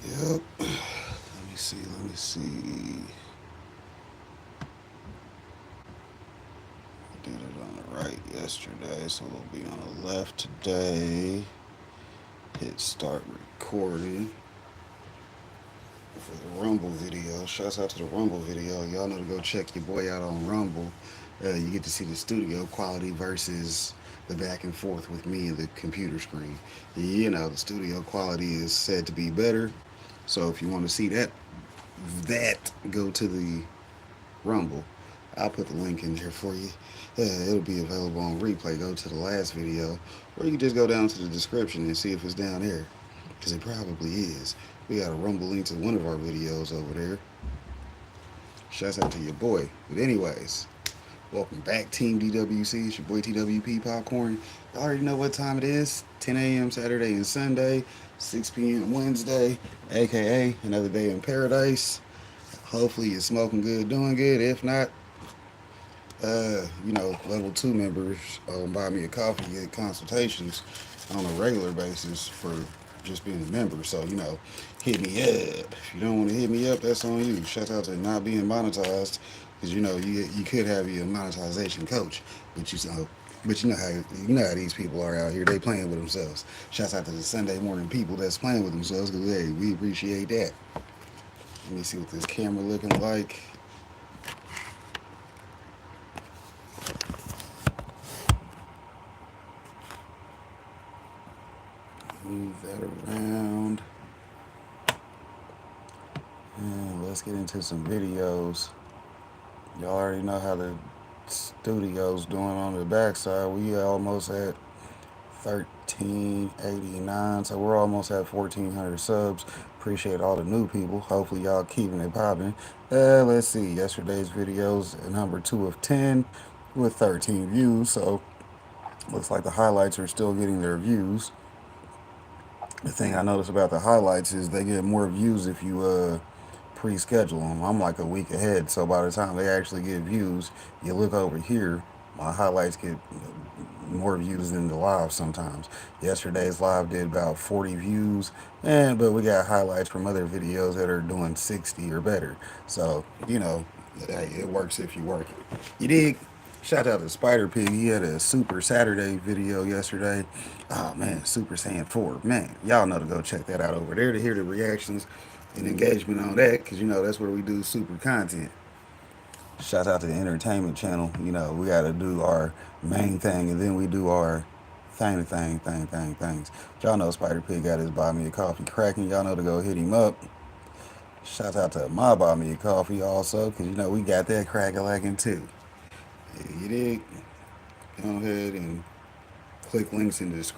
Yep. Let me see. I did it on the right yesterday, so it'll be on the left today. Hit start recording for the Rumble video. Shouts out to the Rumble video. Y'all know to go check your boy out on Rumble. You get to see the studio quality versus the back and forth with me and the computer screen. You know, the studio quality is said to be better. So if you want to see that go to the Rumble. I'll put the link in there for you. It'll be available on replay. Go to the last video, or you can just go down to the description and see if it's down there, because it probably is. We got a Rumble link to one of our videos over there. Shouts out to your boy. But anyways, welcome back, Team DWC. It's your boy TWP Popcorn. Y'all already know what time it is. 10 a.m. Saturday and Sunday, 6 p.m. Wednesday, aka another day in paradise. Hopefully you're smoking good, doing good. If not, level 2 members buy me a coffee, get consultations on a regular basis for just being a member. So, hit me up. If you don't want to hit me up, that's on you. Shout out to not being monetized, because you could have your monetization coach, but you know how these people are out here. They playing with themselves. Shouts out to the Sunday morning people that's playing with themselves, because hey, we appreciate that. Let me see what this camera looking like. Move that around. And let's get into some videos. Y'all already know how the studio's doing on the backside. We almost at 1389, so we're almost at 1400 subs. Appreciate all the new people. Hopefully y'all keeping it popping. Let's see. Yesterday's videos number 2 of 10 with 13 views. So looks like the highlights are still getting their views. The thing I noticed about the highlights is they get more views if you pre-schedule them. I'm like a week ahead, so by the time they actually get views, you look over here, my highlights get more views than the live sometimes. Yesterday's live did about 40 views, but we got highlights from other videos that are doing 60 or better. So, it works if you work it. You dig? Shout out to Spider Pig. He had a Super Saturday video yesterday. Oh man, Super Saiyan 4. Man, y'all know to go check that out over there to hear the reactions and engagement on that, because that's where we do super content. Shout out to the entertainment channel. We got to do our main thing, and then we do our things. Y'all know Spider Pig got his Buy Me a Coffee cracking. Y'all know to go hit him up. Shout out to my Buy Me a Coffee also, because we got that crack-a-lacking too. You dig? Go ahead and click links in the description.